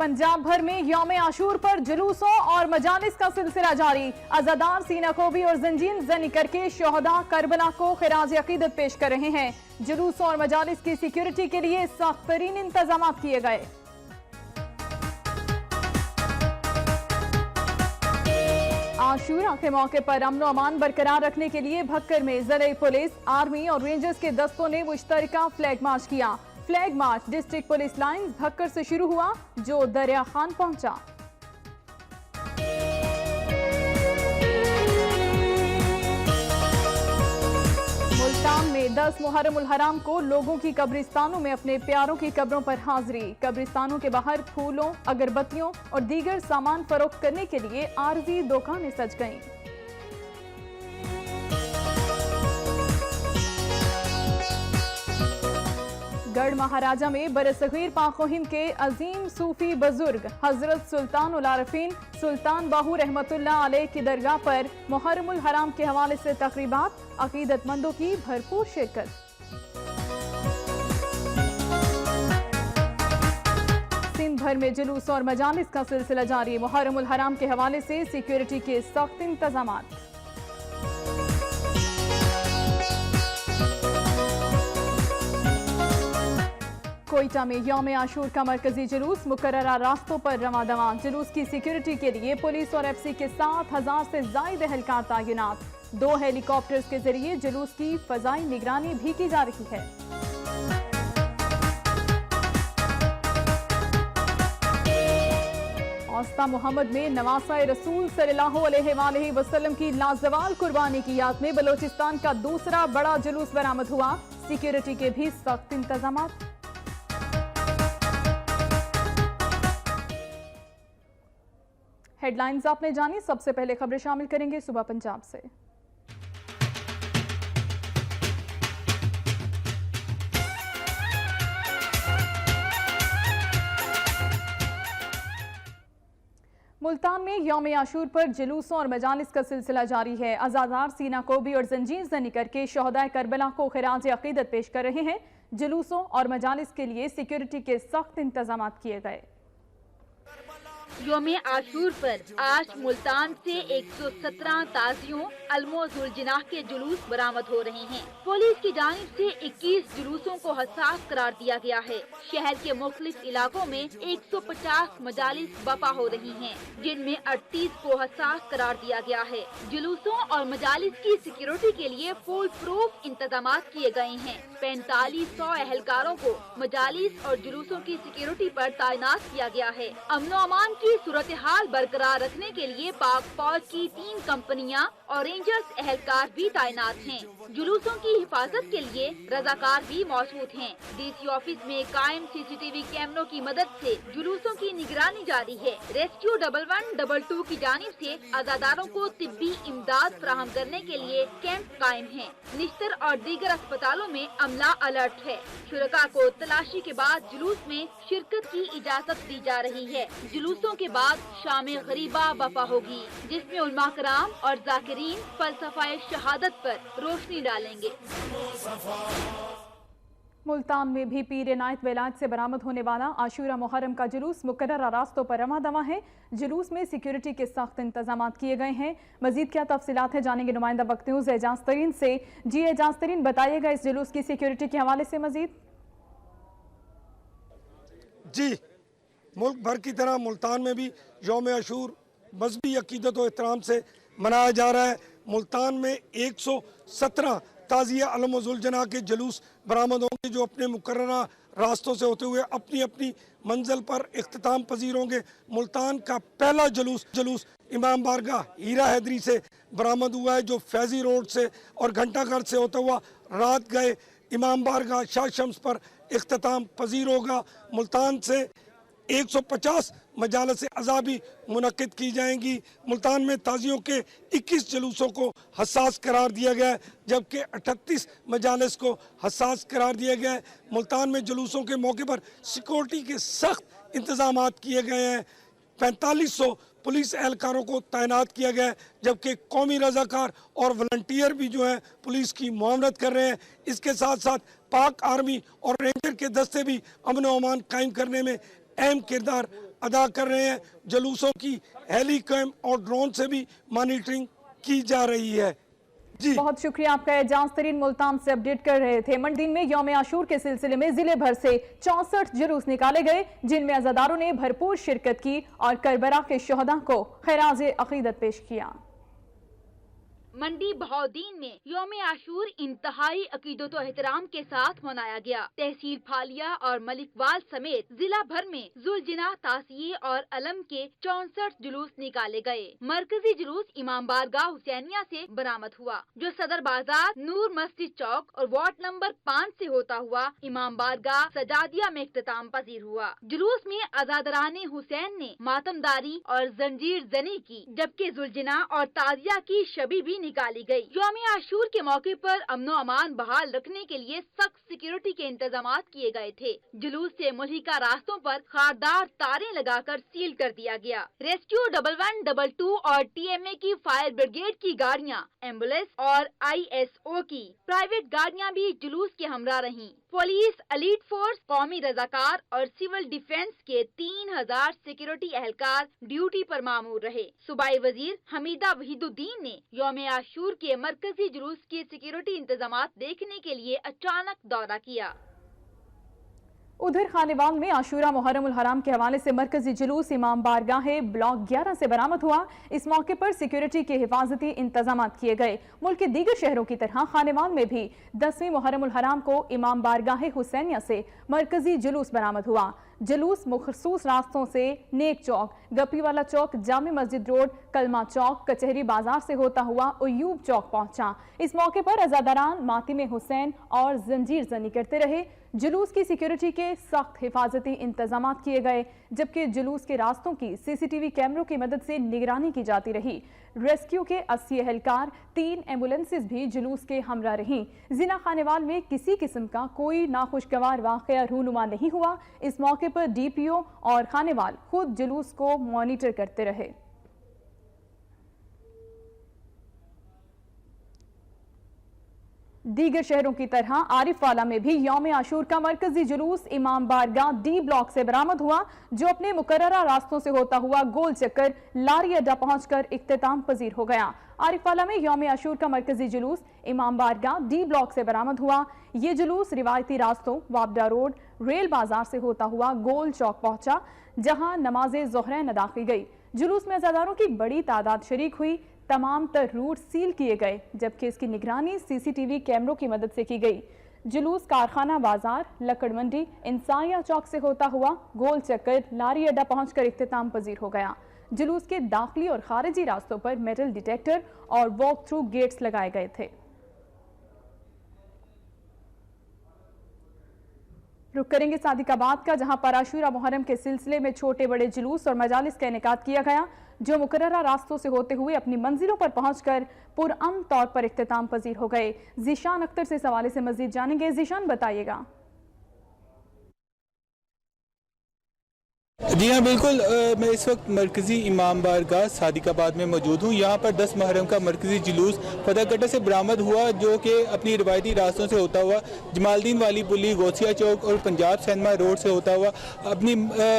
पंजाब भर में यौम आशूर पर जुलूसों और मजालिस का सिलसिला जारी। अज़ादार सीना कोबी और जंजीर जनी करके शोहदा करबला को खिराज अकीदत पेश कर रहे हैं। जुलूसों और मजालिस की सिक्योरिटी के लिए सख्त तरीन इंतजाम किए गए। आशूरा के मौके पर अमन अमान बरकरार रखने के लिए भक्कर में ज़राई पुलिस, आर्मी और रेंजर्स के दस्तों ने मुश्तरका फ्लैग मार्च किया। Flag march district police line Bhakkar से शुरू हुआ जो दरिया खान पहुंचा। मुल्तान में 10 मुहर्रम उल हराम को लोगों की कब्रिस्तानों में अपने प्यारों की कब्रों पर हाजिरी। कब्रिस्तानों के बाहर फूलों, अगरबत्तियों और दीगर सामान फरोख्त करने के लिए आरजी दुकानें सज गईं। गढ़ महाराजा में बरसगीर पाक हिंद के अजीम सूफी बुजुर्ग हजरत सुल्तान उल आरिफीन सुल्तान बाहू रहमतुल्लाह अलैह की दरगाह पर मुहर्रम उल हराम के हवाले से तकरीबात, अकीदतमंदों की भरपूर शिरकत। सिंध भर में जुलूस और मजालिस का सिलसिला जारी। मुहर्रम उल हराम के हवाले से सिक्योरिटी के सख्त इंतजामात। कोयटा में यौम आशूर का मरकजी जुलूस मुकर्ररा रास्तों पर रवां दवां। जुलूस की सिक्योरिटी के लिए पुलिस और एफसी के 7,000 से जायद एहलकार तैनात। 2 हेलीकॉप्टर्स के जरिए जुलूस की फजाई निगरानी भी की जा रही है। औस्ता मोहम्मद में नवासा रसूल सल्लल्लाहु अलैहि वसल्लम की लाजवाल कुर्बानी की याद में बलोचिस्तान का दूसरा बड़ा जुलूस बरामद हुआ। सिक्योरिटी के भी सख्त इंतजामात। हेडलाइंस आपने जानी, सबसे पहले खबरें शामिल करेंगे सुबह पंजाब से। मुल्तान में यौम आशूर पर जुलूसों और मजालिस का सिलसिला जारी है। अज़ादार सीना कोबी और जंजीर जनी करके शोहदाए करबला को खिराज अकीदत पेश कर रहे हैं। जुलूसों और मजालिस के लिए सिक्योरिटी के सख्त इंतजाम किए गए। यौम आशूर पर आज मुल्तान से 117 ताजियों अलमोजुल जिनाह के जुलूस बरामद हो रहे हैं। पुलिस की जानिब से 21 जुलूसों को हसास करार दिया गया है। शहर के मुख्तलिफ इलाकों में 150 मजालिस बपा हो रही हैं, जिनमें 38 को हसास करार दिया गया है। जुलूसों और मजालिस की सिक्योरिटी के लिए फुल प्रूफ इंतजाम किए गए हैं। 4500 एहलकारों को मजालिस और जुलूसों की सिक्योरिटी पर तैनात किया गया है। अमन अमान की सूरत हाल बरकरार रखने के लिए पाक फौज की 3 कंपनियां और रेंजर्स एहलकार भी तैनात हैं। जुलूसों की हिफाजत के लिए रजाकार भी मौजूद हैं। डीसी ऑफिस में कायम सीसीटीवी कैमरों की मदद से जुलूसों की निगरानी जारी है। रेस्क्यू 1122 की जानिब से अज़ादारों को तिब्बी इमदाद फराहम करने के लिए कैंप कायम है। निश्तर और दीगर अस्पतालों में अमला अलर्ट है। शुरका को तलाशी के बाद जुलूस में शिरकत की इजाजत दी जा रही है। जुलूसों के बाद शाम गरीबा बपा होगी, जिसमें उलमा कराम और जाकिरीन फलसफाए शहादत पर रोशनी डालेंगे। मुल्तान में भी पीर इनायत वेलायत से बरामद होने वाला आशूरा मुहर्रम का जुलूस मुकर्ररा रास्तों पर रवां दवां है। जुलूस में सिक्योरिटी के सख्त इंतजाम किए गए हैं। मजीद क्या तफसीलात है जानेंगे नुमाइंदा वक्त न्यूज़ एजाज तरीन से। जी एजाज तरीन, बताइएगा इस जुलूस की सिक्योरिटी के हवाले से मजीद। जी, मुल्क भर की तरह मुल्तान में भी यौम आशूर मजहबी अकीदत और एहतराम से मनाया जा रहा है। मुल्तान में 117 ताज़िया अलमजुल जनाह के जुलूस बरामद होंगे, जो अपने मुकर्ररा रास्तों से होते हुए अपनी अपनी मंजिल पर इख्तिताम पजीर होंगे। मुल्तान का पहला जुलूस इमाम बारगाह हीरा हैदरी से बरामद हुआ है, जो फैज़ी रोड से और घंटाघर से होता हुआ रात गए इमाम बारगाह शाह शम्स पर इख्तिताम पजीर होगा। मुल्तान से 150 मजालिस अज़ाबी मुनक्किद की जाएंगी। मुल्तान में ताजियों के 21 जुलूसों को हसास करार दिया गया है, जबकि 38 मजालिस को हसास करार दिया गया है। मुल्तान में जुलूसों के मौके पर सिक्योरिटी के सख्त इंतजाम किए गए हैं। 4500 पुलिस एहलकारों को तैनात किया गया है, जबकि कौमी रजाकार और वॉलंटियर भी जो हैं पुलिस की मुआवनत कर रहे हैं। इसके साथ साथ पाक आर्मी और रेंजर के दस्ते भी अमन व अमान कायम करने में अहम किरदार ادا کر رہے ہیں. جلوسوں کی ہیلی کیم اور ڈرون سے بھی مانیٹرنگ کی جا رہی ہے. جی بہت شکریہ آپ کا. اعجاز ترین ملتان سے اپڈیٹ کر رہے تھے. منڈین میں یوم عاشور کے سلسلے میں ضلع بھر سے 64 جلوس نکالے گئے جن میں عزاداروں نے بھرپور شرکت کی اور کربلا کے شہداء کو خراج عقیدت پیش کیا. منڈی بہاؤدین میں یوم عاشور انتہائی عقیدت و احترام کے ساتھ منایا گیا. تحصیل پھالیا اور ملک وال سمیت ضلع بھر میں ذوالجناح تعزیے اور علم کے 64 جلوس نکالے گئے. مرکزی جلوس امام بارگاہ حسینیہ سے برآمد ہوا جو صدر بازار نور مسجد چوک اور وارڈ نمبر 5 سے ہوتا ہوا امام بارگاہ سجادیہ میں اختتام پذیر ہوا. جلوس میں عزاداران حسین نے ماتمداری اور زنجیر زنی کی جبکہ ذوالجناح اور تعزیہ کی شبی بھی نکالی گئی. یوم عاشور کے موقع پر امن و امان بحال رکھنے کے لیے سخت سیکیورٹی کے انتظامات کیے گئے تھے. جلوس سے ملحقہ راستوں پر خاردار تاریں لگا کر سیل کر دیا گیا. ریسکیو 1122 اور ٹی ایم اے کی فائر بریگیڈ کی گاڑیاں، ایمبولینس اور آئی ایس او کی پرائیویٹ گاڑیاں بھی جلوس کے ہمراہ رہیں. پولیس، ایلیٹ فورس، قومی رضاکار اور سول ڈیفنس کے 3000 سیکیورٹی اہلکار ڈیوٹی پر مامور رہے. صوبائی وزیر حمیدہ وحید الدین نے یوم عاشور کے مرکزی جلوس کے سیکیورٹی انتظامات دیکھنے کے لیے اچانک دورہ کیا. ادھر خانوال میں عاشورہ محرم الحرام کے حوالے سے مرکزی جلوس امام بارگاہ بلاک 11 سے برآمد ہوا. اس موقع پر سیکیورٹی کے حفاظتی انتظامات کیے گئے. ملک کے دیگر شہروں کی طرح خانوال میں بھی 10ویں محرم الحرام کو امام بارگاہ حسینیہ سے مرکزی جلوس برآمد ہوا. جلوس مخصوص راستوں سے نیک چوک، گپی والا چوک، جامع مسجد روڈ، کلمہ چوک، کچہری بازار سے ہوتا ہوا ایوب چوک پہنچا. اس موقع پر عزاداران ماتم حسین اور زنجیر زنی کرتے رہے. جلوس کی سیکیورٹی کے سخت حفاظتی انتظامات کیے گئے جبکہ جلوس کے راستوں کی سی سی ٹی وی کیمروں کی مدد سے نگرانی کی جاتی رہی. ریسکیو کے 80 اہلکار، 3 ایمبولینسز بھی جلوس کے ہمراہ رہیں. ضلع خانوال میں کسی قسم کا کوئی ناخوشگوار واقعہ رونما نہیں ہوا. اس موقع پر ڈی پی او اور خانوال خود جلوس کو مانیٹر کرتے رہے. دیگر شہروں کی طرح عارف والا میں بھی یوم عاشور کا مرکزی جلوس امام بارگاہ ڈی بلاک سے برآمد ہوا جو اپنے مقررہ راستوں سے ہوتا ہوا گول چکر لاری اڈا پہنچ کر اختتام پذیر ہو گیا. عارف والا میں یوم عاشور کا مرکزی جلوس امام بارگاہ ڈی بلاک سے برآمد ہوا. یہ جلوس روایتی راستوں وابڈا روڈ، ریل بازار سے ہوتا ہوا گول چوک پہنچا جہاں نماز ظہرین ادا کی گئی. جلوس میں عزاداروں کی بڑی تعداد شریک ہوئی. تمام تر روٹ سیل کیے گئے جبکہ اس کی نگرانی سی سی ٹی وی کیمروں کی مدد سے کی گئی. جلوس کارخانہ بازار، لکڑ منڈی، انسانیہ چوک سے ہوتا ہوا گول چکر لاری اڈا پہنچ کر اختتام پذیر ہو گیا. جلوس کے داخلی اور خارجی راستوں پر میٹل ڈیٹیکٹر اور واک تھرو گیٹس لگائے گئے تھے. رخ کریں گے صادق آباد کا جہاں پر عاشورہ محرم کے سلسلے میں چھوٹے بڑے جلوس اور مجالس کا انعقاد کیا گیا جو مقررہ راستوں سے ہوتے ہوئے اپنی منزلوں پر پہنچ کر پرامن طور پر اختتام پذیر ہو گئے. ذیشان اختر سے اس حوالے سے مزید جانیں گے. ذیشان بتائیے گا. جی ہاں بالکل، میں اس وقت مرکزی امام بارگاہ صادق آباد میں موجود ہوں. یہاں پر 10 محرم کا مرکزی جلوس فتح گٹہ سے برآمد ہوا جو کہ اپنی روایتی راستوں سے ہوتا ہوا جمال الدین والی پلی، غوثیہ چوک اور پنجاب سینما روڈ سے ہوتا ہوا اپنی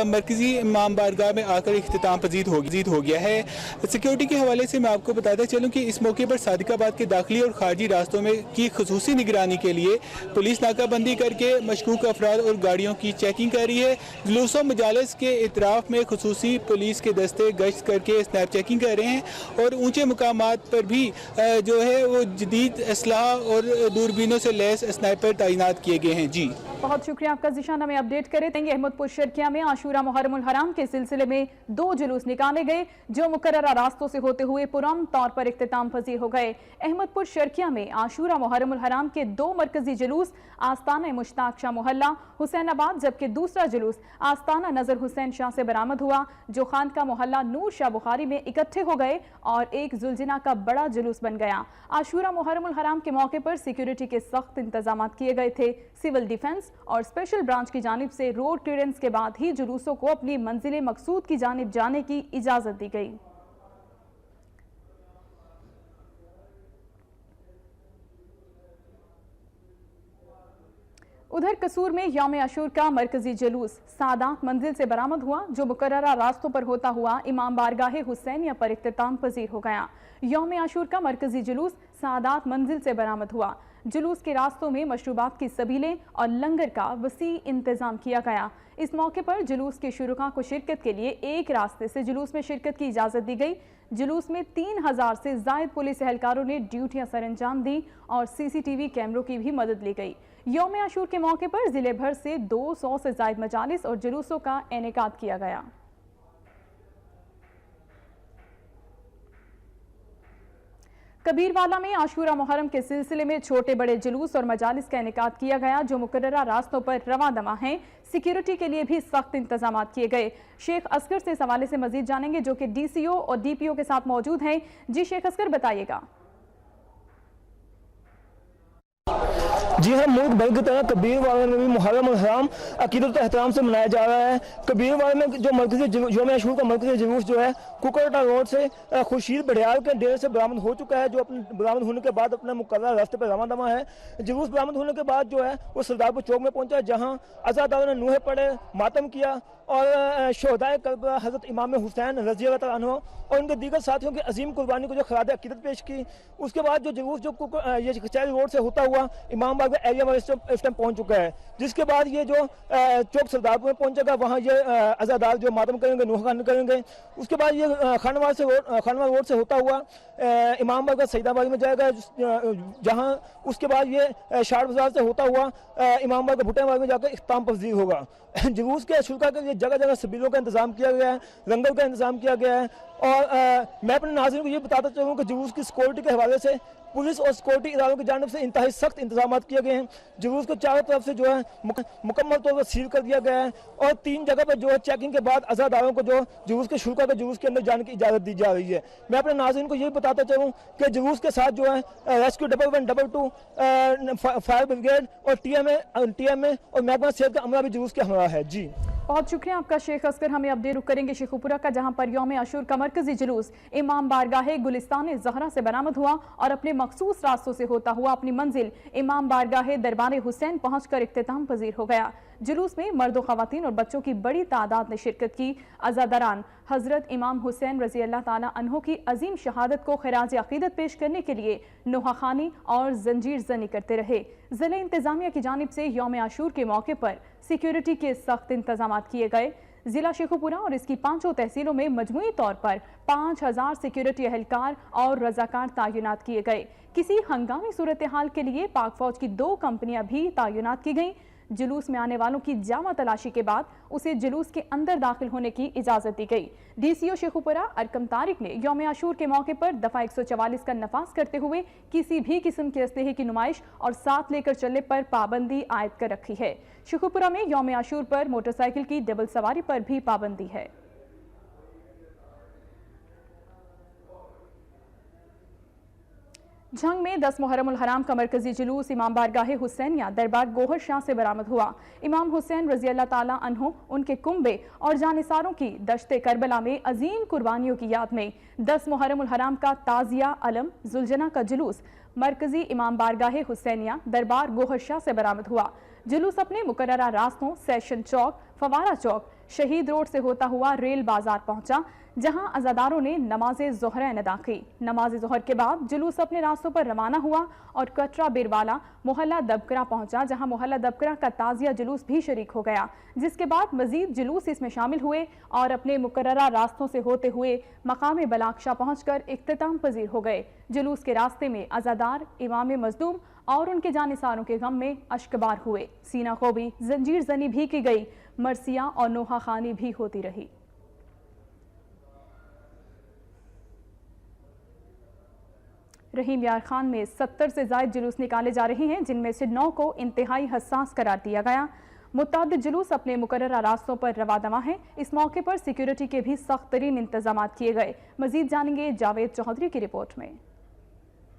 مرکزی امام بارگاہ میں آ کر اختتام پذیر ہو گیا ہے. سیکیورٹی کے حوالے سے میں آپ کو بتاتا چلوں کہ اس موقع پر صادق آباد کے داخلی اور خارجی راستوں میں کی خصوصی نگرانی کے لیے پولیس ناکہ بندی کر کے مشکوک افراد اور گاڑیوں کی چیکنگ کر رہی ہے. جلوسوں مجالس کے اطراف میں خصوصی پولیس کے دستے گشت کر کے اسنیپ چیکنگ کر رہے ہیں اور اونچے مقامات پر بھی جو ہے وہ جدید اسلحہ اور دوربینوں سے لیس اسنائپر تعینات کیے گئے ہیں. جی بہت شکریہ آپ کا ذیشان. ہمیں اپڈیٹ کریں گے. احمد پور شرکیہ میں عاشورہ محرم الحرام کے سلسلے میں 2 جلوس نکالے گئے جو مقررہ راستوں سے ہوتے ہوئے پرامن طور پر اختتام پذیر ہو گئے. احمد پور شرکیہ میں عاشورہ محرم الحرام کے 2 مرکزی جلوس آستانہ مشتاق شاہ محلہ حسین آباد جبکہ دوسرا جلوس آستانہ نظر حسین شاہ سے برآمد ہوا جو خانقاہ محلہ نور شاہ بخاری میں اکٹھے ہو گئے اور ایک ذوالجناح کا بڑا جلوس بن گیا. عاشورہ محرم الحرام کے موقع پر سیکیورٹی کے سخت انتظامات کیے گئے تھے. سول ڈیفنس اور اسپیشل برانچ کی جانب سے روڈ کلیئرنس کے بعد ہی جلوسوں کو اپنی منزل مقصود کی جانب جانے کی اجازت دی گئی. उधर कसूर में यौम आशूर का मरकजी जुलूस सादात मंजिल से बरामद हुआ, जो मुकर्ररा रास्तों पर होता हुआ इमाम बारगाह हुसैनिया पर इख्तिताम पजीर हो गया। यौम आशूर का मरकजी जुलूस सादात मंजिल से बरामद हुआ। जुलूस के रास्तों में मशरूबात की सबीलें और लंगर का वसी इंतजाम किया गया। इस मौके पर जुलूस के शुरुका को शिरकत के लिए एक रास्ते से जुलूस में शिरकत की इजाज़त दी गई। जुलूस में 3000 से ज़ायद पुलिस एहलकारों ने ड्यूटियां सर अंजाम दी और CCTV कैमरों की भी मदद ली गई। यौम आशूर के मौके पर जिले भर से 200 से ज़ायद मजालिस और जुलूसों का इनेकाद किया गया। कबीरवाला में आशूरा मुहर्रम के सिलसिले में छोटे बड़े जुलूस और मजालिस का इनेकाद किया गया, जो मुकर्ररा रास्तों पर रवा दवा हैं। सिक्योरिटी के लिए भी सख्त इंतजाम किए गए। शेख असगर से इस हवाले से मजीद जानेंगे, जो कि DCO और DPO के साथ मौजूद हैं। जी शेख असगर, बताइएगा। जी हाँ, मुल्क भर की तरह कबीरवाला में भी मुहर्रम और हराम अकीदत एहतराम से मनाया जा रहा है। कबीरवाला में जो मरकजी यौम आशूर का मरकजी जुलूस जो है कुकरटा रोड से खुर्शीद बड़ियाल के डेरे से बरामद हो चुका है, जो अपने बरामद होने के बाद अपने मुकर्रर रास्ते पर रवाना दवा है। जुलूस बरामद होने के बाद जो है वो सरदारपुर चौक में पहुंचा, जहाँ अज़ादारों ने नूहे पड़े, मातम किया और शोहदाए करबला हज़रत इमाम हुसैन रज़ी अल्लाह तआला अन्हु और उनके दीगर साथियों की अजीम कुर्बानी को जो खराद अकीदत पेश की। उसके बाद जो जुलूस जो ये कचहरी रोड से होता हुआ इमाम बाग एरिया में इस टाइम पहुंच चुका है, जिसके बाद ये जो चौक सरदारपुर में पहुंचेगा, वहाँ ये अज़ादार जो मातम करेंगे, नूहखान करेंगे। उसके बाद ये खानवार रोड से होता हुआ इमाम बाग सईदाबाद में जाएगा, जहाँ उसके बाद ये शार बाजार से होता हुआ इमाम बाग भुट्टाबाग में जाकर इख्तिताम पजीर होगा। जुलूस के शुल्का के लिए जगह जगह सबीलों का इंतजाम किया गया है, लंगर का इंतजाम किया गया है। और मैं अपने नाज़रीन को ये बताता चलूँ कि जुलूस की सिक्योरिटी के हवाले से पुलिस और सिक्योरिटी इदारों की जानिब से इंतहाई सख्त इंतजाम किए गए हैं। जुलूस को चारों तरफ से जो है मुकम्मल तौर पर सील कर दिया गया है और 3 जगह पर जो है चेकिंग के बाद अज़ादारों को जो जुलूस के शुल्का के जुलूस के अंदर जाने की इजाज़त दी जा रही है। मैं अपने नाज़रीन को ये बताता चलूँ कि जुलूस के साथ जो है रेस्क्यू 112, फायर ब्रिगेड और TMA और महकमा सेहत का अमला भी जुलूस के हमरा है। जी बहुत शुक्रिया आपका शेख असगर। हमें अपडेट रुक करेंगे शेखुपुरा का, जहां पर यौम आशूर का मरकजी जुलूस इमाम बारगाह गुलिस्तान ज़हरा से बरामद हुआ और अपने मखसूस रास्तों से होता हुआ अपनी मंजिल इमाम बारगाह दरबार हुसैन पहुंचकर इख्तिताम पजीर हो गया। जुलूस में मर्द और ख़वातीन और बच्चों की बड़ी तादाद ने शिरकत की। अज़ादारान हज़रत इमाम हुसैन रज़ी अल्लाह ताला अन्हो की अजीम शहादत को खिराज अक़ीदत पेश करने के लिए नोहाखानी और जंजीर ज़नी करते रहे। ज़िला इंतज़ामिया की जानिब से यौम आशूर के मौके पर सिक्योरिटी के सख्त इंतजाम किए गए। जिला शेखुपुरा और इसकी 5 तहसीलों में मजमूई तौर पर 5000 सिक्योरिटी एहलकार और रजाकार तैनात किए गए। किसी हंगामी सूरत हाल के लिए पाक फौज की 2 कंपनियां भी तैनात की गईं। जुलूस में आने वालों की जामा तलाशी के बाद उसे जुलूस के अंदर दाखिल होने की इजाजत दी गई। DCO शेखुपुरा अरकम तारिक ने यौम आशूर के मौके पर दफा 144 का नफाज करते हुए किसी भी किस्म के असलहे की नुमाइश और साथ लेकर चलने पर पाबंदी आयद कर रखी है। शेखुपुरा में यौम आशूर पर मोटरसाइकिल की डबल सवारी पर भी पाबंदी है। झंग में 10 मुहर्रम उल हराम का मरकजी जुलूस इमाम बारगाह हुसैनिया दरबार गोहर शाह से बरामद हुआ। इमाम हुसैन रज़ी अल्लाह ताला अन्हो, उनके कुंबे और जानिसारों की दश्ते करबला में अजीम कुर्बानियों की याद में 10 मुहर्रम उल हराम का ताज़िया अलम जुलजना का जुलूस मरकजी इमाम बारगाह हुसैनिया दरबार गोहर शाह से बरामद हुआ। जुलूस अपने मुकर्ररा रास्तों सेशन चौक, फवारा चौक, शहीद रोड से होता हुआ रेल बाजार पहुंचा, जहां अज़ादारों ने नमाज ज़ोहर अदा की। नमाज ज़ोहर के बाद जुलूस अपने रास्तों पर रवाना हुआ और कटरा बिरवाला मोहल्ला दबकरा पहुंचा, जहां मोहल्ला दबकरा का ताज़िया जुलूस भी शरीक हो गया, जिसके बाद मजीद जुलूस इसमें शामिल हुए और अपने मुकर्ररा रास्तों से होते हुए मकाम बलाकशा पहुंचकर इख्तिताम पजीर हो गए। जुलूस के रास्ते में अज़ादार इमाम मज़लूम और उनके जानिसारों के गम में अश्कबार हुए। सीना खोबी, जंजीर जनी भी की गई, मरसिया और नोहा खानी भी होती रही। रहीम यार खान में 70 से ज़ायद जुलूस निकाले जा रहे हैं, जिनमें से 9 को इंतहाई हसास करार दिया गया। मुतअद्दिद जुलूस अपने मुकर्ररा रास्तों पर रवा दवा हैं। इस मौके पर सिक्योरिटी के भी सख्त तरीन इंतजाम किए गए। मजीद जानेंगे जावेद चौधरी की रिपोर्ट में।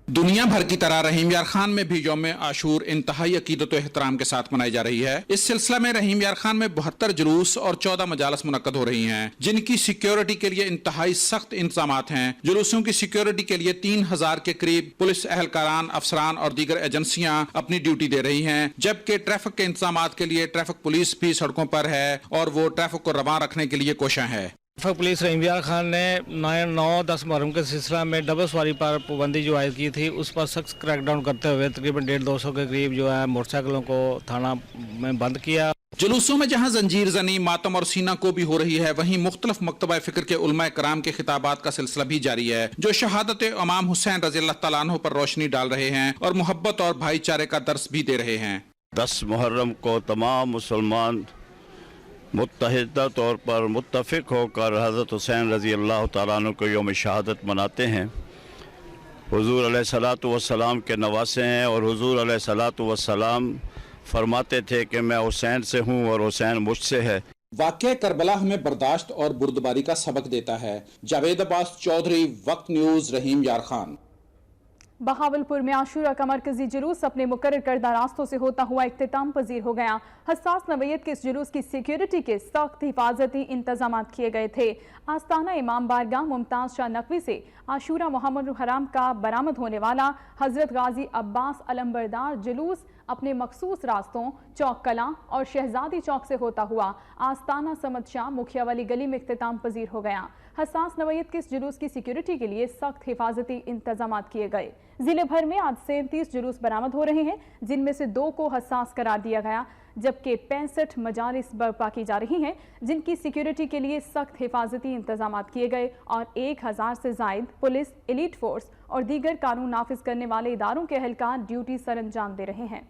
दुनिया भर की तरह रहीम यार खान में भी यौम आशूर इंतहाई अकीदत व एहतराम के साथ मनाई जा रही है। इस सिलसिला में रहीम यार खान में 72 जुलूस और 14 मजालस मुनक्कद हो रही हैं, जिनकी सिक्योरिटी के लिए इंतहाई सख्त इंतजामात हैं। जुलूसों की सिक्योरिटी के लिए 3000 के करीब पुलिस एहलकारान, अफसरान और दीगर एजेंसियां अपनी ड्यूटी दे रही हैं, जबकि ट्रैफिक के इंतजामात के लिए ट्रैफिक पुलिस भी सड़कों पर है और वो ट्रैफिक को रवां रखने के लिए कोशां है। ट्रैफिक पुलिस रहीम यार खान ने 9-10 मुहर्रम के सिलसिला में डबल सवारी पर पाबंदी जो आयद की थी, उस पर सख्त क्रैकडाउन करते हुए तकरीबन 150-200 के करीब जो है मोटरसाइकिलों को थाना में बंद किया। जुलूसों में जहां जंजीर जनी, मातम और सीना को भी हो रही है, वहीं मुख्तलिफ मकतबा फ़िक्र के उलमा कराम के खिताबात का सिलसिला भी जारी है, जो शहादत इमाम हुसैन रज़ी अल्लाह तआला अन्हु पर रोशनी डाल रहे हैं और मोहब्बत और भाईचारे का दर्स भी दे रहे हैं। 10 मुहर्रम को तमाम मुसलमान मुत्तहिदा तौर पर मुत्तफिक होकर हज़रत हुसैन रज़ी अल्लाह तआला अन्हु को यौम शहादत मनाते हैं। हुज़ूर अलैहिस्सलातु वस्सलाम के नवासे हैं और हुज़ूर अलैहिस्सलातु वस्सलाम फरमाते थे कि मैं हुसैन से हूँ और हुसैन मुझसे है। वाक़या करबला हमें बर्दाश्त और बुर्दबारी का सबक देता है। जावेद अब्बास चौधरी, वक्त न्यूज़, रहीम यार खान। बहावलपुर में आशूरा का मरकजी जुलूस अपने मुकर्रर करदा रास्तों से होता हुआ इख्तिताम पजीर हो गया। हसास नवैयत के इस जुलूस की सिक्योरिटी के सख्त हिफाजती इंतजाम किए गए थे। आस्ताना इमाम बारगाह मुमताज शाह नकवी से आशूरा मुहर्रम हराम का बरामद होने वाला हजरत गाजी अब्बास अलंबरदार जुलूस अपने मखसूस रास्तों चौक कलां और शहजादी चौक से होता हुआ आस्ताना समद शाह मुखिया वाली गली में इख्तिताम पजीर हो गया। हसास नवैयत के इस जुलूस की सिक्योरिटी के लिए सख्त हिफाजती इंतजाम किए गए। जिले भर में आज 37 जुलूस बरामद हो रहे हैं, जिनमें से 2 को हसास करार दिया गया, जबकि 65 मजालिस बर्पा की जा रही हैं, जिनकी सिक्योरिटी के लिए सख्त हिफाजती इंतजाम किए गए और 1000 से जायद पुलिस, एलीट फोर्स और दीगर कानून नाफिज करने वाले इदारों के एहलकार ड्यूटी सर अंजाम दे रहे हैं।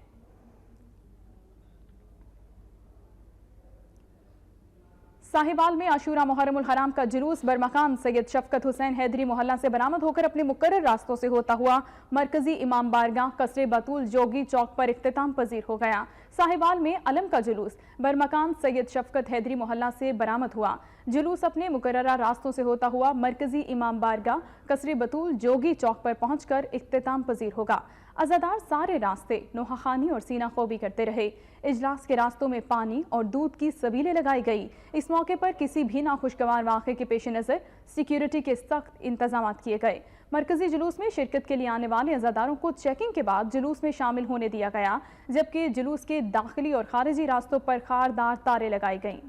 साहिवाल में आशूरा मुहर्रम हराम का जुलूस बरमकाम सैयद शफकत हुसैन हैदरी मोहल्ला से बरामद होकर अपने मुकर्रर रास्तों से होता हुआ मरकजी इमाम बारगाह कसरे बतूल जोगी चौक पर इख्तिताम पजीर हो गया। साहिवाल में अलम का जुलूस बरमकाम सैयद शफकत हैदरी मोहल्ला से बरामद हुआ। जुलूस अपने मुकर्ररा रास्तों से होता हुआ मरकजी इमाम बारगाह कसरे बतूल जोगी चौक पर पहुंचकर इख्तिताम पजीर होगा। अज़ादार सारे रास्ते नोहाखानी और सीना खोबी करते रहे। इजलास के रास्तों में पानी और दूध की सबीलें लगाई गई। इस मौके पर किसी भी नाखुशगवार वाक़े के पेश नज़र सिक्योरिटी के सख्त इंतजाम किए गए। मरकजी जुलूस में शिरकत के लिए आने वाले अज़ादारों को चेकिंग के बाद जुलूस में शामिल होने दिया गया, जबकि जुलूस के दाखिली और खारिजी रास्तों पर खारदार तारें लगाई गईं।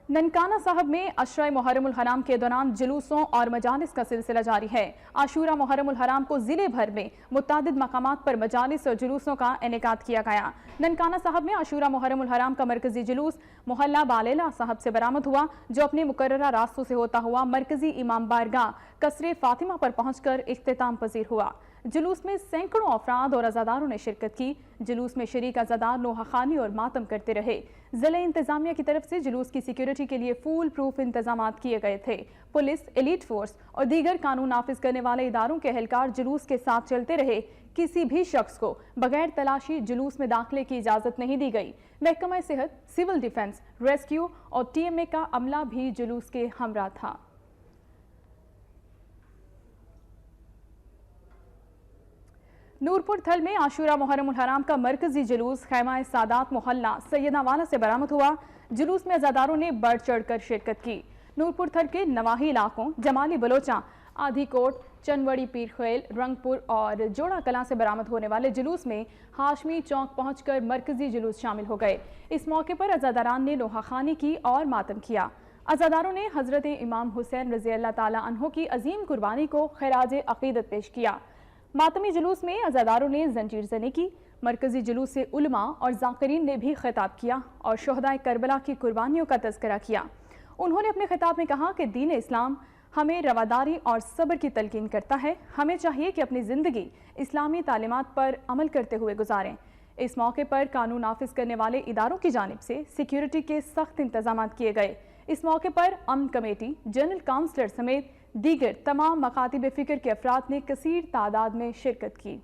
ननकाना साहब में अशरा मुहर्रम हराम के दौरान जुलूसों और मजालिस का सिलसिला जारी है। आशूरा मुहर्रम हराम को जिले भर में मुतादिद मकामात पर मजालिस और जुलूसों का इनेकाद किया गया। ननकाना साहब में आशूरा मुहर्रम हराम का मरकजी जुलूस मोहल्ला बालेला साहब से बरामद हुआ, जो अपने मुकर्ररा रास्तों से होता हुआ मरकजी इमाम बारगाह कसरे फातिमा पर पहुंचकर इख्तिताम पजीर हुआ। जुलूस में सैकड़ों अफराद और अज़ादारों ने शिरकत की। जुलूस में शरीक अज़ादार नोहाखानी और मातम करते रहे। ज़िला इंतजामिया की तरफ से जुलूस की सिक्योरिटी के लिए फूल प्रूफ इंतजाम किए गए थे। पुलिस, एलीट फोर्स और दीगर कानून नाफिज करने वाले इदारों के एहलकार जुलूस के साथ चलते रहे। किसी भी शख्स को बगैर तलाशी जुलूस में दाखिले की इजाज़त नहीं दी गई। महकमा सेहत, सिविल डिफेंस, रेस्क्यू और TMA का अमला भी जुलूस के हमरा था। नूरपुर थल में आशूरा मुहर्रम हराम का मरकजी जुलूस खैमा सादात मोहल्ला सैयदावाला से बरामद हुआ। जुलूस में अज़ादारों ने बढ़ चढ़कर शिरकत की। नूरपुर थल के नवाही इलाकों जमाली बलोचा, आधिकोट, चनवड़ी पीरखेल, रंगपुर और जोड़ा कलां से बरामद होने वाले जुलूस में हाशमी चौक पहुंचकर मरकजी जुलूस शामिल हो गए। इस मौके पर अज़ादारान ने लोहाखानी की और मातम किया। अज़ादारों ने हजरत इमाम हुसैन रज़ी अल्लाह ताला अन्हो की अजीम कुर्बानी को खिराज अकीदत पेश किया। मातमी जुलूस में अज़ादारों ने जंजीर ज़नी की। मरकजी जुलूस से उलमा और ज़ाकिरीन ने भी खिताब किया और शुहदाए करबला की कुर्बानियों का तज़किरा किया। उन्होंने अपने खिताब में कहा कि दीन इस्लाम हमें रवादारी और सब्र की तलकीन करता है। हमें चाहिए कि अपनी ज़िंदगी इस्लामी तालीमात पर अमल करते हुए गुजारें। इस मौके पर कानून नाफिज करने वाले इदारों की जानिब से सिक्योरिटी के सख्त इंतजाम किए गए। इस मौके पर अमन कमेटी, जनरल काउंसलर समेत दीगर तमाम मकातिब फ़िक्र के अफराद ने कसीर तादाद में शिरकत की।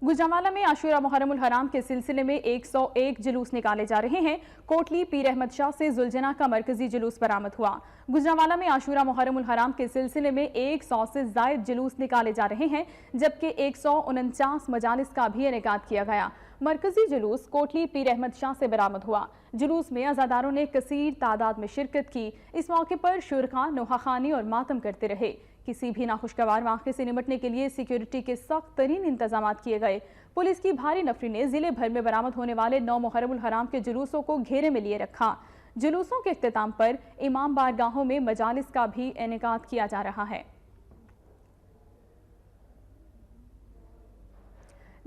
गुजरांवाला में आशूरा मुहर्रम उल हराम के सिलसिले में 101 जुलूस निकाले जा रहे हैं। कोटली पीर अहमद शाह से जुलजना का मरकजी जुलूस बरामद हुआ। गुजरांवाला में आशूरा मुहर्रम उल हराम के सिलसिले में 100 से जायद जुलूस निकाले जा रहे हैं, जबकि 149 मजालिस का भी इनेकाद किया गया। मरकजी जुलूस कोटली पीर अहमद शाह से बरामद हुआ। जुलूस में अज़ादारों ने कसीर तादाद में शिरकत की। इस मौके पर शुरका, नोहाखानी और मातम करते रहे। किसी भी नाखुशगवार वाक़े से निपटने के लिए सिक्योरिटी के सख्त तरीन इंतजाम किए गए। पुलिस की भारी नफरी ने जिले भर में बरामद होने वाले 9 मुहर्रम उल हराम के जुलूसों को घेरे में लिए रखा। जुलूसों के इख्तिताम पर इमाम बारगाहों में मजालिस का भी इनेकाद किया जा रहा है।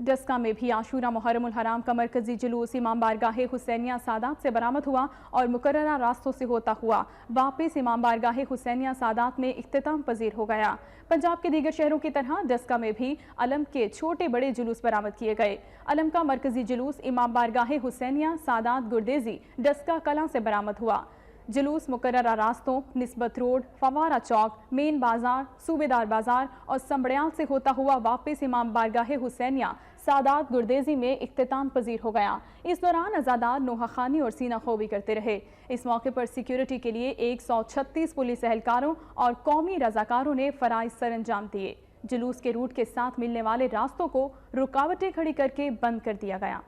डस्का में भी आशूरा मुहर्रम उल हराम का मरकजी जुलूस इमाम बारगाहे हुसैनिया सादात से बरामद हुआ और मुकर्ररा रास्तों से होता हुआ वापस इमाम बारगाहे हुसैनिया सादात में इख्तिताम पजीर हो गया। पंजाब के दीगर शहरों की तरह डस्का में भी अलम के छोटे बड़े जुलूस बरामद किए गए। अलम का मरकजी जुलूस इमाम बारगाहे हुसैनिया सादात गुरदेजी डस्का कलां से बरामद हुआ। जुलूस मुकर्ररा रास्तों निस्बत रोड, फवारा चौक, मेन बाजार, सूबेदार बाजार और संबड़ियाल से होता हुआ वापस इमाम बारगाहे हुसैनिया सादात गुरदेजी में इख्तिताम पजीर हो गया। इस दौरान अज़ादार नोहाखानी और सीना खोबी करते रहे। इस मौके पर सिक्योरिटी के लिए 136 पुलिस एहलकारों और कौमी रजाकारों ने फराइज सर अंजाम दिए। जुलूस के रूट के साथ मिलने वाले रास्तों को रुकावटें खड़ी करके बंद कर दिया गया।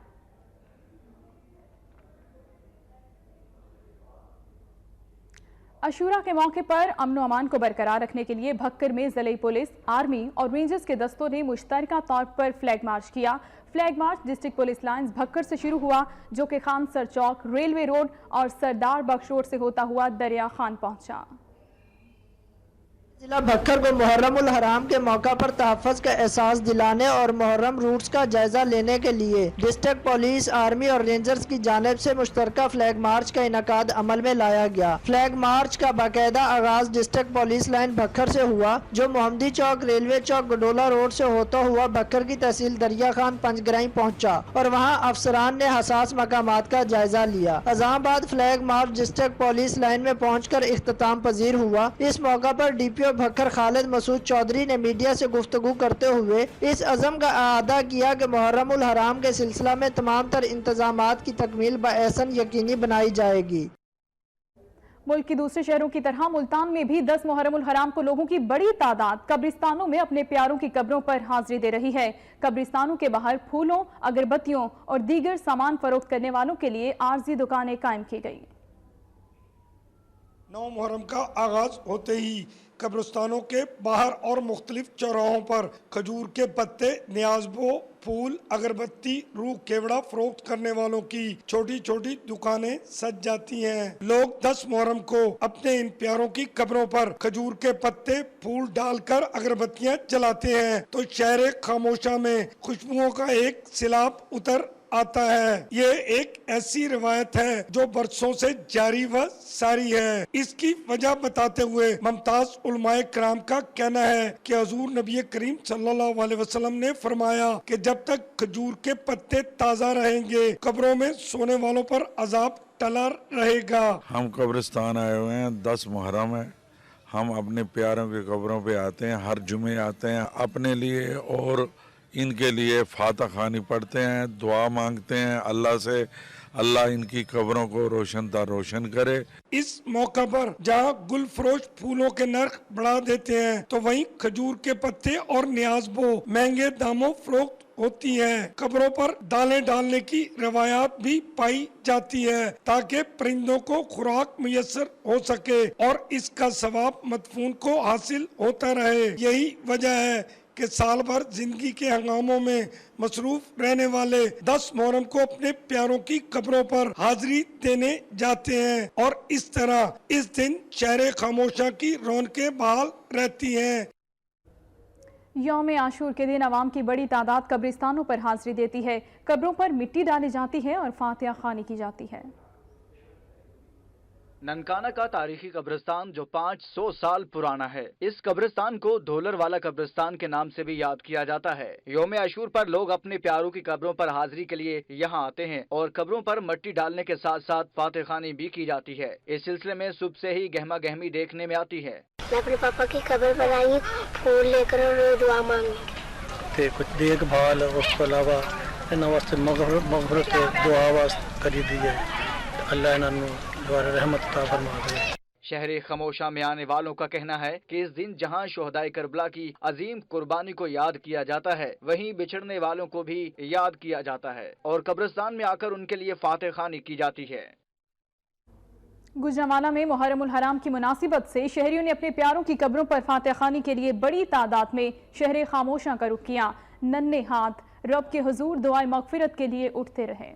अशूरा के मौके पर अमन व अमान को बरकरार रखने के लिए भक्कर में ज़िले पुलिस, आर्मी और रेंजर्स के दस्तों ने मुश्तरका तौर पर फ्लैग मार्च किया। Flag march district police lines Bhakkar से शुरू हुआ, जो कि खान सर चौक, रेलवे रोड और सरदार बख्श रोड से होता हुआ दरिया खान पहुंचा। जिला भक्कर को मुहर्रम उल हराम के मौका पर तहफ़्फ़ुज़ का एहसास दिलाने और मुहर्रम रूट्स का जायजा लेने के लिए डिस्ट्रिक्ट पुलिस, आर्मी और रेंजर्स की जानिब से मुश्तरका फ्लैग मार्च का इनकाद अमल में लाया गया। फ्लैग मार्च का बाकायदा आगाज डिस्ट्रिक्ट पुलिस लाइन भक्कर से हुआ, जो मोहम्मदी चौक, रेलवे चौक, गडोला रोड से होता हुआ भक्कर की तहसील दरिया खान पंजगराई पहुँचा और वहाँ अफसरान ने हसास मकामात का जायजा लिया। अज़ां बाद flag march district police line में पहुँच कर इख्तिताम पजीर हुआ। इस मौका पर DPO भक्कर खालिद मसूद चौधरी ने मीडिया से गुफ्तगू करते हुए इस अज़म का अदा किया कि मुहर्रम उल हराम के सिलसिला में तमाम तर इंतजामात की तकमील बएहसन यकीनी बनाई जाएगी। मुल्क की दूसरे शहरों की तरह मुल्तान में भी 10 मुहर्रम उल हराम को लोगों की बड़ी तादाद कब्रिस्तानों में अपने प्यारों की कब्रों पर हाजिरी दे रही है। कब्रिस्तानों के बाहर फूलों, अगरबत्तियों और दीगर सामान फरोख्त करने वालों के लिए आर्जी दुकानें कायम की गई। 9 मुहर्रम का आगाज होते ही कब्रिस्तानों के बाहर और मुख्तलिफ चौराहों पर खजूर के पत्ते, नियाज़बो, फूल, अगरबत्ती, रूह केवड़ा फरोख्त करने वालों की छोटी छोटी दुकानें सज जाती हैं। लोग 10 मुहर्रम को अपने इन प्यारों की कब्रों पर खजूर के पत्ते, फूल डालकर अगरबत्तियां जलाते हैं तो शहर खामोशा में खुशबुओं का एक सिलाब उतर आता है। ये एक ऐसी रिवायत है जो बरसों से जारी व सारी है। इसकी वजह बताते हुए मुमताज उलमाए कराम का कहना है कि हुजूर नबी करीम सल्लल्लाहु अलैहि वसल्लम ने फरमाया कि जब तक खजूर के पत्ते ताज़ा रहेंगे, कब्रों में सोने वालों पर अजाब टला रहेगा। हम कब्रिस्तान आए हुए हैं, 10 मुहर्रम है। हम अपने प्यारों की कब्रों पे आते हैं, हर जुमे आते हैं, अपने लिए और इनके लिए फातह खानी पढ़ते हैं, दुआ मांगते हैं अल्लाह से, अल्लाह इनकी कब्रों को रोशन ता रोशन करे। इस मौका पर जहां गुल फरोश फूलों के नर्ख बढ़ा देते हैं तो वहीं खजूर के पत्ते और नियाज़बो महंगे दामों फरोख्त होती हैं। कब्रों पर दालें डालने की रवायात भी पाई जाती है ताकि परिंदों को खुराक मुयस्सर हो सके और इसका सवाब मदफून को हासिल होता रहे। यही वजह है कि साल भर जिंदगी के हंगामों में मसरूफ रहने वाले 10 मुहर्रम को अपने प्यारों की कब्रों पर हाजिरी देने जाते हैं और इस तरह इस दिन शहर खामोशा की रौनकें बहाल रहती हैं। यौम आशूर के दिन अवाम की बड़ी तादाद कब्रिस्तानों पर हाजिरी देती है। कब्रों पर मिट्टी डाली जाती है और फातिहा खानी की जाती है। ननकाना का तारीखी कब्रिस्तान जो 500 साल पुराना है। इस कब्रिस्तान को धोलर वाला कब्रिस्तान के नाम से भी याद किया जाता है। यौम आशूर पर लोग अपने प्यारों की कब्रों पर हाजिरी के लिए यहाँ आते हैं और कब्रों पर मिट्टी डालने के साथ साथ फातिहा खानी भी की जाती है। इस सिलसिले में सुबह से ही गहमा गहमी देखने में आती है। मैं अपने पापा की कब्र पर आई, फूल लेकर और दुआ मांगने। ਤੇ ਕੁਝ ਦੇਖਭਾਲ ਉਸ ਤੋਂ ਇਲਾਵਾ ਇਹਨਾਂ ਵਾਸਤੇ ਮਗਫਰਤ ਦੁਆ ਵਾਸਤੇ ਕਰੀ ਦੀ ਹੈ। ਅੱਲਾਹ ਇਹਨਾਂ ਨੂੰ ਦੁਆਰਾ ਰਹਿਮਤ अता फरमावे। शहर खमोशा में आने वालों का कहना है कि इस दिन जहां शोहदाए करबला की अजीम कुर्बानी को याद किया जाता है, वहीं बिछड़ने वालों को भी याद किया जाता है और कब्रिस्तान में आकर उनके लिए फातिह खानी की जाती है। गुजरांवाला में मुहर्रमुल हराम की मुनासिबत से शहरियों ने अपने प्यारों की कब्रों पर फातिह खानी के लिए बड़ी तादाद में शहर खामोशा का रुख किया। नन्हे हाथ रब के हुजूर दुआए मगफिरत के लिए उठते रहे।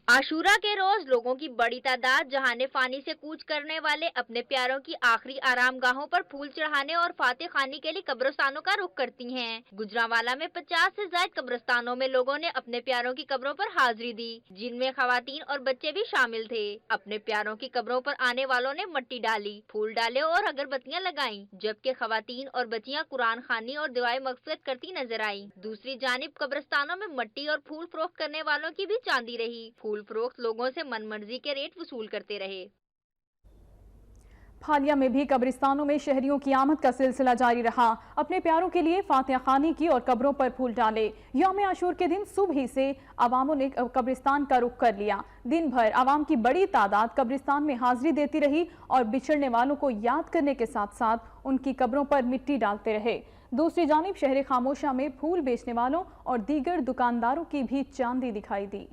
आशूरा के रोज लोगों की बड़ी तादाद जहाने फानी से कूच करने वाले अपने प्यारों की आखिरी आराम गाहों पर फूल चढ़ाने और फातिह खानी के लिए कब्रिस्तानों का रुख करती हैं। गुजरांवाला में 50 से ज्यादा कब्रिस्तानों में लोगों ने अपने प्यारों की कब्रों पर हाजिरी दी, जिनमें खवातीन और बच्चे भी शामिल थे। अपने प्यारों की कब्रों पर आने वालों ने मिट्टी डाली, फूल डाले और अगरबत्तियां लगाईं, जबकि खवातीन और बच्चियां कुरान खानी और दुआए मगफिरत करती नजर आई। दूसरी जानिब कब्रिस्तानों में मिट्टी और फूल फरोख्त करने वालों की भी चांदी रही। फूल फरोख्त लोगों से मनमर्जी के रेट वसूल करते रहे। हालिया में भी कब्रिस्तानों में शहरियों की आमद का सिलसिला जारी रहा। अपने प्यारों के लिए फातिह खानी की और कब्रों पर फूल डाले। यौम आशूर के दिन सुबह ही से अवामों ने कब्रिस्तान का रुख कर लिया। दिन भर आवाम की बड़ी तादाद कब्रिस्तान में हाजिरी देती रही और बिछड़ने वालों को याद करने के साथ साथ उनकी कब्रों पर मिट्टी डालते रहे। दूसरी जानिब शहर खामोशा में फूल बेचने वालों और दीगर दुकानदारों की भी चांदी दिखाई दी।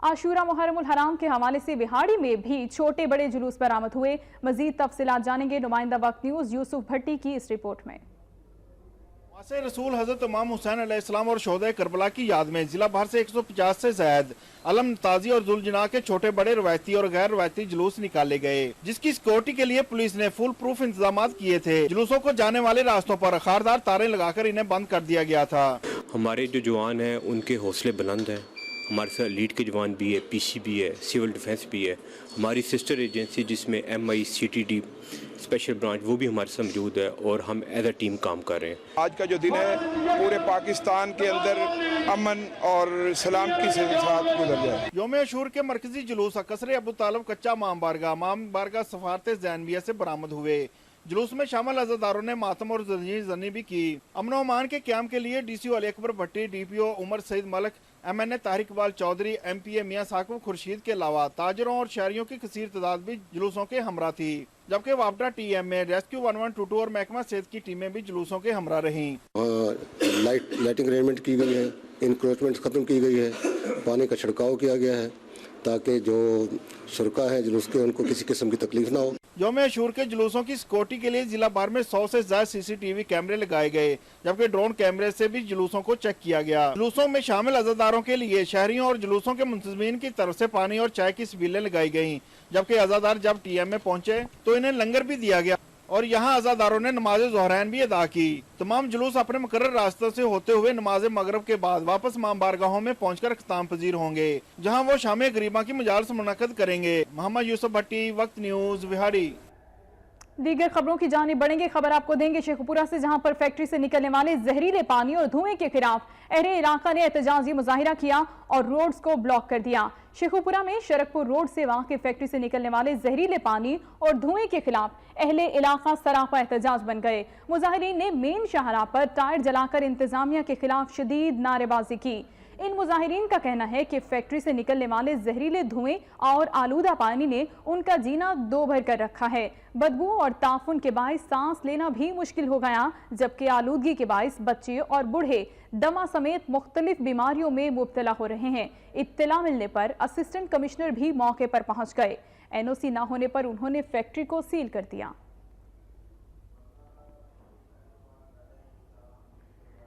आशूरा मुहर्रमुल हराम के हवाले से बिहाड़ी में भी छोटे बड़े जुलूस बरामद हुए। मजीद तफसीलात जानेंगे नुमाइंदा वक्त न्यूज़ यूसुफ भट्टी की इस रिपोर्ट में। वासे रसूल हजरत इमाम हुसैन अलैहिस्सलाम और शोहदाए करबला की याद में जिला भर से 150 से ज्यादा अलम ताजी और जुलजना के छोटे बड़े रवायती और गैर रवायती जुलूस निकाले गए, जिसकी सिक्योरिटी के लिए पुलिस ने फुल प्रूफ इंतजाम किए थे। जुलूसों को जाने वाले रास्तों पर खारदार तारे लगाकर इन्हें बंद कर दिया गया था। हमारे जो जवान हैं उनके हौसले बुलंद हैं। हमारे साथ लीड के जवान भी है, पीसी भी है, सिविल डिफेंस भी है। हमारी सिस्टर एजेंसी जिसमें MI CTD स्पेशल ब्रांच वो भी हमारे साथ मौजूद है और हम एज अ टीम काम कर रहे हैं। आज का जो दिन है पूरे पाकिस्तान के अंदर अमन और सलाम की साथ गुजर जाए। यौम आशूर के मरकजी जुलूस कसरे अबू तालब कच्चा माम बारगाह सफारत ज़ैनबिया से बरामद हुए। जुलूस में शामिल अज़ादारों ने मातम और जनी भी की। अमन और अमान के क्याम के लिए DCO अली अकबर भट्टी, DPO Umar Saeed Malak, MNA Tariq Iqbal Chaudhary, MPA मियां साकिब खुर्शीद के अलावा ताजरों और शहरियों की कसीर तादाद भी जुलूसों के हमरा थी, जबकि वापडा TMA, रेस्क्यू 1122 और महकमा सेहत की टीमें भी जुलूसों के हमरा रहीं। लाइटिंग अरेंजमेंट की गई है, इंक्रोचमेंट खत्म की गई है, पानी का छिड़काव किया गया है ताकि जो शुरका है जुलूस के उनको किसी किस्म की तकलीफ ना हो। यौम आशूर के जुलूसों की सिक्योरिटी के लिए जिला भर में 100 से ज्यादा CCTV कैमरे लगाए गए, जबकि ड्रोन कैमरे से भी जुलूसों को चेक किया गया। जुलूसों में शामिल अज़ादारों के लिए शहरियों और जुलूसों के मुंतज़मीन की तरफ से पानी और चाय की सबिलें लगाई गयी, जबकि अज़ादार जब TMA पहुँचे तो इन्हें लंगर भी दिया गया और यहाँ अज़ादारों ने नमाज ज़ोहरैन भी अदा की। तमाम जुलूस अपने मुकर्रर रास्तों से होते हुए नमाज मगरब के बाद वापस इमाम बारगाहों में पहुंचकर इख्तिताम पजीर होंगे, जहां वो शाम गरीबा की मजालिस मुनक़्क़द करेंगे। मोहम्मद यूसुफ भट्टी, वक्त न्यूज़, बिहाड़ी। दीगर खबरों की जानिब बढ़ेंगे। खबर आपको देंगे शेखपुरा से, जहां पर फैक्ट्री से निकलने वाले जहरीले पानी और धुएं के खिलाफ अहले इलाका ने एहतजाजी मुजाहिरा किया और रोड्स को ब्लॉक कर दिया। शेखपुरा में शरकपुर रोड से वहां की फैक्ट्री से निकलने वाले जहरीले पानी और धुएं के खिलाफ अहले इलाका सरापा एहतजाज बन गए। मुजाहिरीन ने मेन शाहराह पर टायर जलाकर इंतजामिया के खिलाफ शदीद नारेबाजी की। इन मुजाहिरीन का कहना है कि फैक्ट्री से निकलने वाले जहरीले धुएं और आलूदा पानी ने उनका जीना दो भर कर रखा है। बदबू और ताफुन के बाइस सांस लेना भी मुश्किल हो गया, जबकि आलूदगी के बाइस बच्चे और बूढ़े दमा समेत मुख्तलिफ बीमारियों में मुब्तला हो रहे हैं। इत्तला मिलने पर असिस्टेंट कमिश्नर भी मौके पर पहुंच गए। NOC न होने पर उन्होंने फैक्ट्री को सील कर दिया।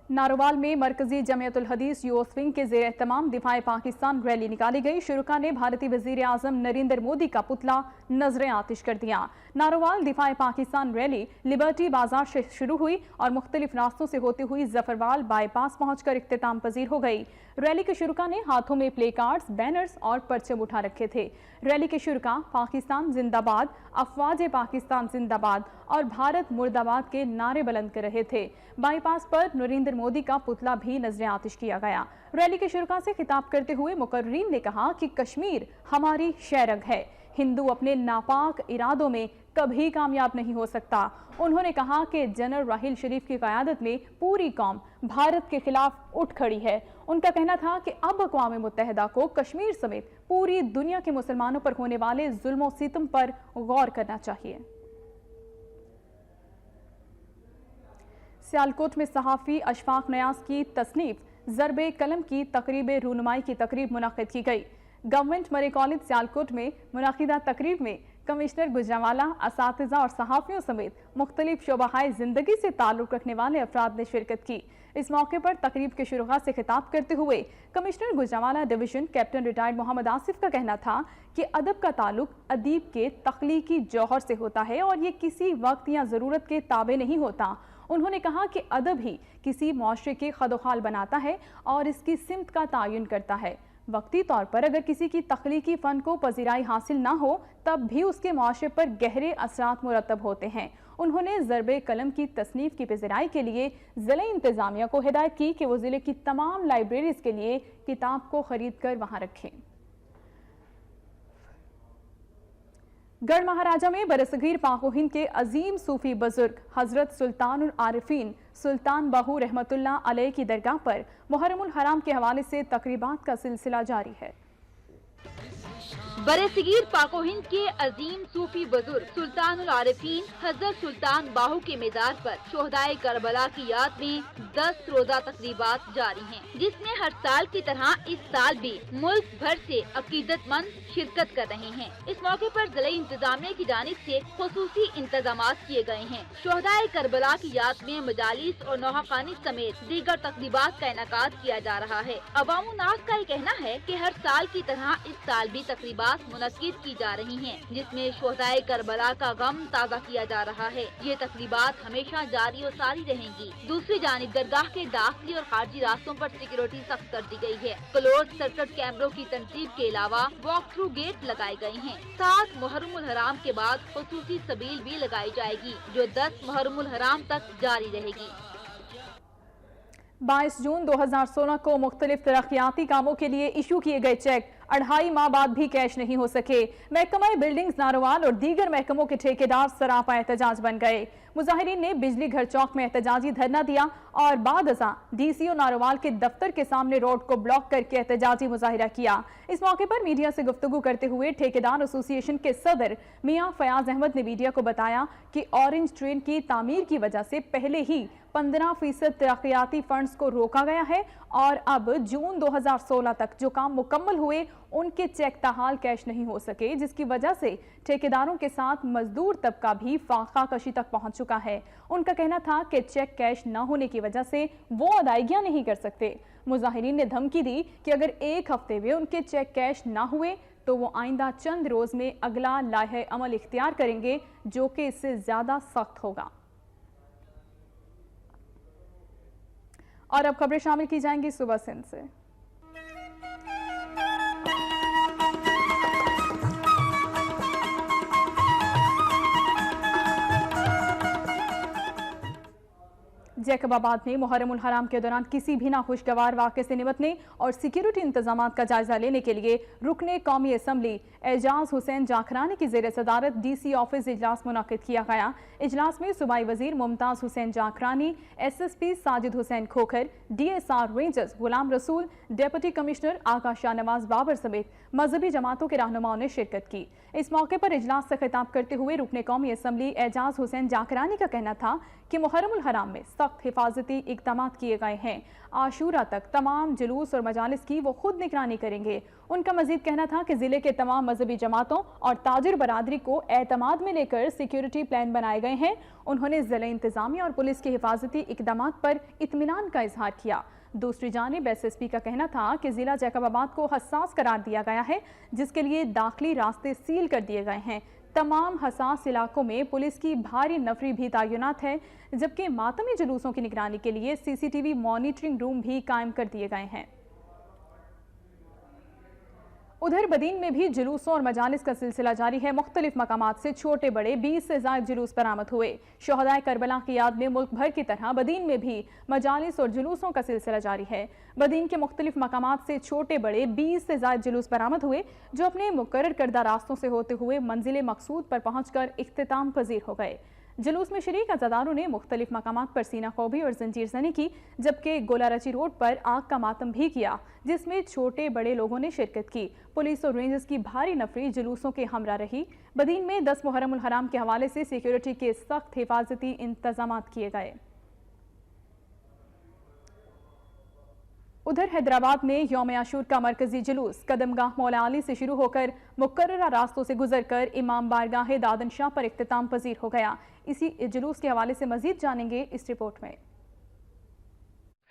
नारोवाल में मरकजी जमियतुल हदीस यूथ विंग के ज़ेर एहतमाम दिफाए पाकिस्तान रैली निकाली गई। शुरुका ने भारतीय वज़ीर आज़म नरेंद्र मोदी का पुतला नजरें आतिश कर दिया। नारोवाल दिफाए पाकिस्तान रैली लिबर्टी बाजार से शुरू हुई और मुख्तलिफ रास्तों से होती हुई जफरवाल बाईपास पहुंचकर इख्तिताम पजीर हो गई। रैली के शुरुका ने हाथों में प्ले कार्ड्स, बैनर्स और परचम उठा रखे थे। रैली के शुरुका पाकिस्तान जिंदाबाद, अफवाज पाकिस्तान जिंदाबाद और भारत मुर्दाबाद के नारे बुलंद कर रहे थे। बाईपास पर नरेंद्र मोदी का पुतला भी नजरें आतिश किया गया। रैली के शुरुका से खिताब करते हुए मुकर्रीन ने कहा कि कश्मीर हमारी शहरग है, हिंदू अपने नापाक इरादों में कभी कामयाब नहीं हो सकता। उन्होंने कहा कि जनरल राहील शरीफ की क़यादत में पूरी कौम भारत के खिलाफ उठ खड़ी है। उनका कहना था कि अब अक़वाम मुत्तहिदा को कश्मीर समेत पूरी दुनिया के मुसलमानों पर होने वाले जुल्म और सितम पर गौर करना चाहिए। सियालकोट में सहाफ़ी अशफाक नियाज़ की तसनीफ ज़रबे कलम की तकरीब रूनुमाई की तकरीब मुनक़िद की गई। गवर्नमेंट मरे कॉलेज सियालकोट में मुनक़िदा तकरीब में कमिश्नर गुजरांवाला, असातिज़ा और सहाफ़ियों समेत मुख्तलिफ शोबाहाए ज़िंदगी से ताल्लुक़ रखने वाले अफराद ने शिरकत की। इस मौके पर तकरीब के शुरुआत से खिताब करते हुए commissioner Gujranwala division captain retired Mohammad Asif का कहना था कि अदब का ताल्लुक़ अदीब के तख्लीकी जौहर से होता है और ये किसी वक्त या ज़रूरत के ताबे नहीं होता। उन्होंने कहा कि अदब ही किसी मुआशरे के खदोखाल बनाता है और इसकी सिमत का तयन करता है। वक्ती तौर पर अगर किसी की तख्लीकी फ़न को पजीराई हासिल ना हो तब भी उसके मुआशरे पर गहरे असरात मुरतब होते हैं। उन्होंने ज़रबे कलम की तसनीफ़ की पजीराई के लिए ज़िले इंतज़ामिया को हिदायत की कि वो ज़िले की तमाम लाइब्रेरीज़ के लिए किताब को ख़रीद कर वहाँ रखें। गढ़ महाराजा में बरसगीर पाक व हिंद के अजीम सूफी बुजुर्ग हजरत सुल्तानुल आरिफीन सुल्तान बाहू रहमतुल्लाह अलैह की दरगाह पर मुहर्रमुल हराम के हवाले से तकरीबात का सिलसिला जारी है। बरसगीर पाको हिंद के अजीम सूफी बुजुर्ग सुल्तानुल आरिफीन हजरत सुल्तान बाहू के मेज़ार पर शोहदाए करबला की याद में 10 रोजा तकरीबात जारी हैं, जिसमें हर साल की तरह इस साल भी मुल्क भर से अकीदतमंद शिरकत कर रहे हैं। इस मौके पर जिला इंतजामिया की जानिब से खुसूसी इंतजामात किए गए हैं। शोहदाए करबला की याद में मजालिस और नौहाखानी समेत दीगर तकरीबात का इनेकाद किया जा रहा है। अवाम नास का ये कहना है कि हर साल की तरह इस साल भी तकरीबात मुनक्किद की जा रही हैं, जिसमें शोहदाए करबला का गम ताज़ा किया जा रहा है। ये तकरीबात हमेशा जारी और सारी रहेंगी। दूसरी जानिब दरगाह के दाखिली और खारजी रास्तों पर सिक्योरिटी सख्त कर दी गई है। क्लोज सर्किट कैमरों की तनसीब के अलावा वॉक थ्रू गेट लगाए गए हैं। 7 मुहर्रमुल हराम के बाद खुसूसी सबील भी लगाई जाएगी, जो 10 मुहर्रमुल हराम तक जारी रहेगी। 22 जून 2016 को मुख्तलिफ तरक्याती कामों के लिए इशू किए गए चेक 2.5 माह बाद भी कैश नहीं हो सके। महकमा बिल्डिंग्स नारोवाल और दीगर महकमों के ठेकेदार सरापा एहतजाज बन गए। मुजाहिरीन ने बिजली घर चौक में एहतजाजी धरना दिया और बाद अज़ां DCO नारोवाल के दफ्तर के सामने रोड को ब्लॉक करके एहतजाजी मुजाहिरा किया। इस मौके पर मीडिया से गुफ्तगू करते हुए ठेकेदार एसोसिएशन के सदर मियां फयाज अहमद ने मीडिया को बताया कि ऑरेंज ट्रेन की तामीर की वजह से पहले ही 15% तरक्याती फंड्स को रोका गया है और अब जून 2016 तक जो काम मुकम्मल हुए उनके चेक ताहाल कैश नहीं हो सके, जिसकी वजह से ठेकेदारों के साथ मजदूर तबका भी फाका कशी तक पहुंच चुका है। उनका कहना था कि चेक कैश न होने की वजह से वो अदायगियां नहीं कर सकते। मुजाहिरीन ने धमकी दी कि अगर 1 हफ्ते में उनके चेक कैश ना हुए तो वो आइंदा चंद रोज में अगला लाहे अमल इख्तियार करेंगे, जो कि इससे ज्यादा सख्त होगा। और अब खबरें शामिल की जाएंगी सुबह सिंध से। जैकबाबाद में मुहर्रमुल हराम के दौरान किसी भी नाखुशगवार वाक़े से निपटने और सिक्योरिटी इंतजामात का जायजा लेने के लिए रुकने कौमी असम्बली एजाज हुसैन जाखरानी की ज़ेर सदारत DC ऑफिस इजलास मुनक़िद किया गया। इजलास में सूबाई वजीर Mumtaz Hussain Jakhrani, SSP Sajid Hussain Khokhar, DSR Rangers Ghulam Rasool, deputy commissioner आका शाहनवाज बाबर समेत मजहबी जमातों के रहनुमाओं ने शिरकत की। इस मौके पर इजलास से खिताब करते हुए रुकने कौमी असम्बली एजाज हुसैन जाखरानी का कहना था कि मुहर्रमुल हराम में सख्त हिफाजती इक़दाम किए गए हैं। आशूरा तक तमाम जुलूस और मजालिस की वो खुद निगरानी करेंगे। उनका मजीद कहना था कि जिले के तमाम मजहबी जमातों और ताजिर बरादरी को एतमाद में लेकर सिक्योरिटी प्लान बनाए गए हैं। उन्होंने जिले इंतजामिया और पुलिस के हिफाजती इक़दाम पर इत्मीनान का इजहार किया। दूसरी जानिब SSP का कहना था कि जिला जैकबाबाद को हसास करार दिया गया है, जिसके लिए दाखिली रास्ते सील कर दिए गए हैं। तमाम हसास इलाकों में पुलिस की भारी नफरी भी तैनात है, जबकि मातमी जुलूसों की निगरानी के लिए CCTV मॉनिटरिंग रूम भी कायम कर दिए गए हैं। उधर बदीन में भी जुलूसों और मजालिस का सिलसिला जारी है। मुख्तलिफ मकामात से छोटे बड़े 20 से ज़ायद जुलूस बरामद हुए। शोहदाए करबला की याद में मुल्क भर की तरह बदीन में भी मजालिस और जुलूसों का सिलसिला जारी है। बदीन के मुख्तलिफ मकामात से छोटे बड़े 20 से ज़ायद जुलूस बरामद हुए, जो अपने मुकर्रर करदा रास्तों से होते हुए मंजिल मकसूद पर पहुँचकर इख्तिताम पजीर हो गए। जुलूस में शरीक अज़ादारों ने मुख्तलिफ मकामात पर सीना खोबी और जंजीर ज़नी की, जबकि गोलारची रोड पर आग का मातम भी किया, जिसमें छोटे बड़े लोगों ने शिरकत की। पुलिस और रेंजर्स की भारी नफरी जुलूसों के हमरा रही। बदीन में 10 मुहर्रम उल हराम के हवाले से सिक्योरिटी के सख्त हिफाजती इंतजामात किए गए। उधर हैदराबाद में यौम आशूर का मरकजी जुलूस कदमगाह मौला अली से शुरू होकर मुकर्ररा रास्तों से गुजरकर इमाम बारगाह दादन शाह पर इख्तिताम पजीर हो गया। इसी जुलूस के हवाले से मजीद जानेंगे इस रिपोर्ट में।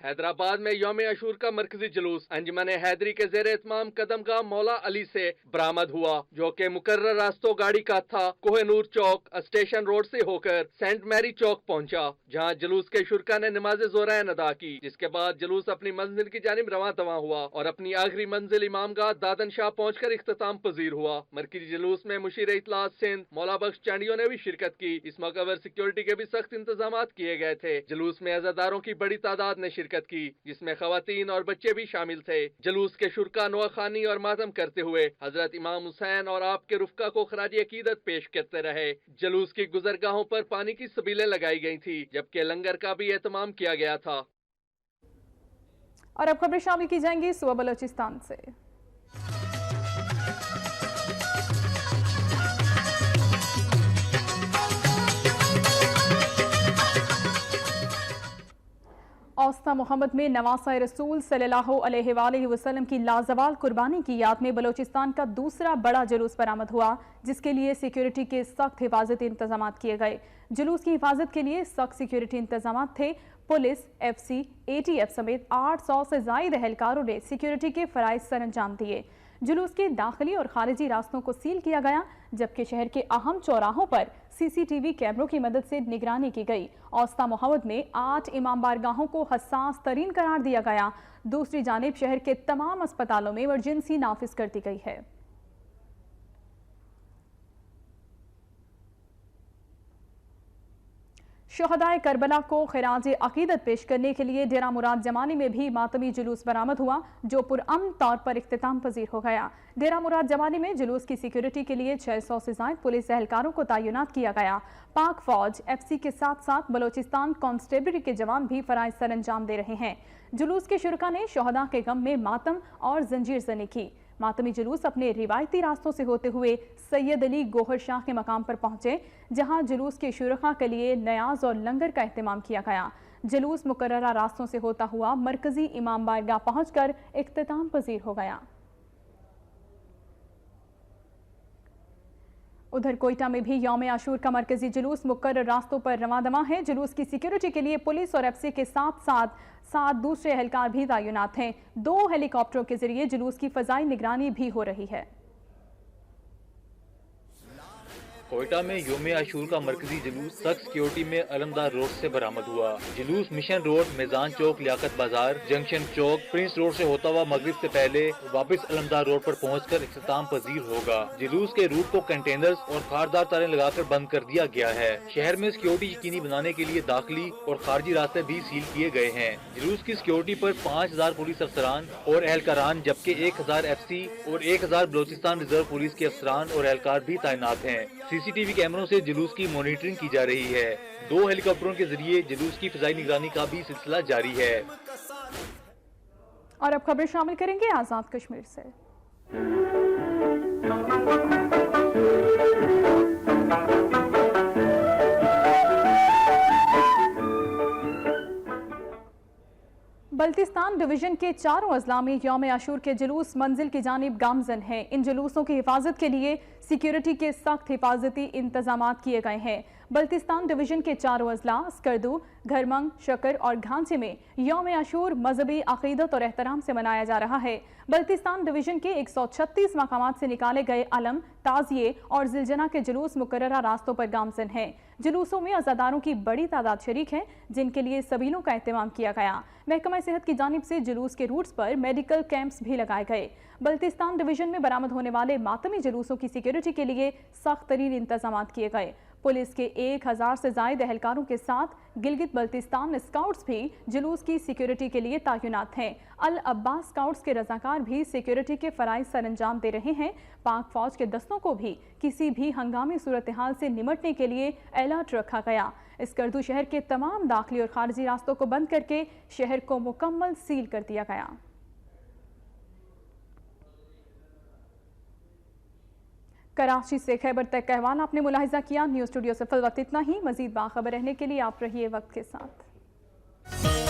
हैदराबाद में यौम आशूर का मरकजी जुलूस अंजुमन हैदरी के जेर इत्माम कदमगाह मौला अली से बरामद हुआ, जो कि मुकर्रर रास्तों गाड़ी का था कोहनूर चौक स्टेशन रोड से होकर सेंट मैरी चौक पहुंचा, जहां जुलूस के शुरका ने नमाज ज़ोहरैन अदा की, जिसके बाद जुलूस अपनी मंजिल की जानिब रवां तवां हुआ और अपनी आखिरी मंजिल इमामगाह दादन शाह पहुंचकर इख्तिताम पजीर हुआ। मरकजी जुलूस में मुशीर इत्तलात सिंध मौला बख्श चांडियों ने भी शिरकत की। इस मौके पर सिक्योरिटी के भी सख्त इंतजाम किए गए थे। जुलूस में अज़ादारों की बड़ी तादाद ने शिरकत की, जिसमें खवातीन और बच्चे भी शामिल थे। जुलूस के शुरका नोखानी और मातम करते हुए हजरत इमाम हुसैन और आपके रुफ़का को खराज अकीदत पेश करते रहे। जुलूस की गुजरगाहों पर पानी की सबीलें लगाई गई थी, जबकि लंगर का भी एहतमाम किया गया था। और अब खबरें शामिल की जाएंगी सुबह बलोचिस्तान से। औस्ता मोहम्मद में नवासा रसूल सल्लल्लाहु अलैहि वसल्लम की लाजवाल कुर्बानी की याद में बलोचिस्तान का दूसरा बड़ा जुलूस बरामद हुआ, जिसके लिए सिक्योरिटी के सख्त हिफाजती इंतजाम किए गए। जुलूस की हिफाजत के लिए सख्त सिक्योरिटी इंतजाम थे। पुलिस, FC, ATF समेत 800 से ज़ायद एहलकारों ने सिक्योरिटी के फ़राइज़ सर अंजाम दिए। जुलूस के दाखिली और खारिजी रास्तों को सील किया गया, जबकि शहर के अहम चौराहों पर CCTV कैमरों की मदद से निगरानी की गई। औस्ता मोहम्मद में 8 इमाम बारगाहों को हसास तरीन करार दिया गया। दूसरी जानिब शहर के तमाम अस्पतालों में इमरजेंसी नाफिज कर दी गई है। शोहदाए करबला को खिराज अकीदत पेश करने के लिए डेरा मुराद जमानी में भी मातमी जुलूस बरामद हुआ, जो पुरअमन तौर पर इख्तिताम पजीर हो गया। डेरा मुराद जमानी में जुलूस की सिक्योरिटी के लिए 600 से ज़ायद पुलिस एहलकारों को तैनात किया गया। पाक फौज, FC के साथ साथ बलोचिस्तान कांस्टेबलरी के जवान भी फराइज सर अंजाम दे रहे हैं। जुलूस के शुरका ने शोहदा के गम में मातम और जंजीर ज़नी की। मातमी जुलूस अपने रिवायती रास्तों से होते हुए सैयद अली गोहर शाह के मकाम पर पहुंचे, जहां जुलूस के शुरका के लिए नयाज और लंगर का एहतमाम किया गया। जुलूस मुकर्ररा रास्तों से होता हुआ मरकजी इमाम बारगाह पहुंचकर इख्तिताम पजीर हो गया। उधर कोयटा में भी यौम आशूर का मरकजी जुलूस मुकर्रर रास्तों पर रवां-दवां है। जुलूस की सिक्योरिटी के लिए पुलिस और FC के साथ दूसरे एहलकार भी तैनात हैं। 2 हेलीकॉप्टरों के जरिए जुलूस की फजाई निगरानी भी हो रही है। कोयटा में यौम आशूर का मरकजी जुलूस सख्त सिक्योरिटी में अलमदार रोड से बरामद हुआ। जुलूस मिशन रोड, मैदान चौक, लियाकत बाजार, जंक्शन चौक, प्रिंस रोड से होता हुआ मगरिब से पहले वापस अलमदार रोड पर पहुंचकर इख्तिताम पजीर होगा। जुलूस के रूट को कंटेनर्स और खारदार तारें लगाकर बंद कर दिया गया है। शहर में सिक्योरिटी यकीनी बनाने के लिए दाखिली और खारजी रास्ते भी सील किए गए हैं। जुलूस की सिक्योरिटी पर 5000 पुलिस अफसरान और एहलकारान, जबकि 1000 FC और 1000 बलोचिस्तान रिजर्व पुलिस के अफसरान और एहलकार भी तैनात हैं। CCTV कैमरों से जुलूस की मॉनिटरिंग की जा रही है। 2 हेलीकॉप्टरों के जरिए जुलूस की फिजाई निगरानी का भी सिलसिला जारी है। और अब खबरें शामिल करेंगे आजाद कश्मीर से। बल्तिस्तान डिवीजन के चारों अजला में यौम आशूर के जुलूस मंजिल की जानिब गामजन हैं। इन जुलूसों की हिफाजत के लिए सिक्योरिटी के सख्त हिफाजती इंतजाम किए गए हैं। बल्तिस्तान डिवीजन के चारों अजला स्कर्दू, घरमंग, शकर और घांचे में यौम आशूर मजहबी अकीदत और एहतराम से मनाया जा रहा है। बल्तिस्तान डिवीजन के 136 मकामात से निकाले गए अलम, ताजिए और जिलजना के जुलूस मुकर्ररा रास्तों पर गामजन हैं। जुलूसों में अज़ादारों की बड़ी तादाद शरीक है, जिनके लिए सबीलों का एहतमाम किया गया। महकमा सेहत की जानिब से जुलूस के रूट्स पर मेडिकल कैंप्स भी लगाए गए। बल्तिस्तान डिवीजन में बरामद होने वाले मातमी जुलूसों की सिक्योरिटी के लिए सख्त तरीन इंतजाम किए गए। पुलिस के 1000 से ज़ायद एहलकारों के साथ गिलगित बल्तिस्तान स्काउट्स भी जुलूस की सिक्योरिटी के लिए तैनात हैं। अल अब्बास स्काउट्स के रजाकार भी सिक्योरिटी के फराइज सर अंजाम दे रहे हैं। पाक फौज के दस्तों को भी किसी भी हंगामी सूरत हाल से निमटने के लिए अलर्ट रखा गया। स्कर्दू शहर के तमाम दाखिली और खारजी रास्तों को बंद करके शहर को मुकम्मल सील कर दिया गया। कराची से खैबर तक का अहवाल आपने मुलाहिजा किया। न्यूज़ स्टूडियो से फिल वक्त इतना ही। मजीद बाखबर रहने के लिए आप रहिए वक्त के साथ।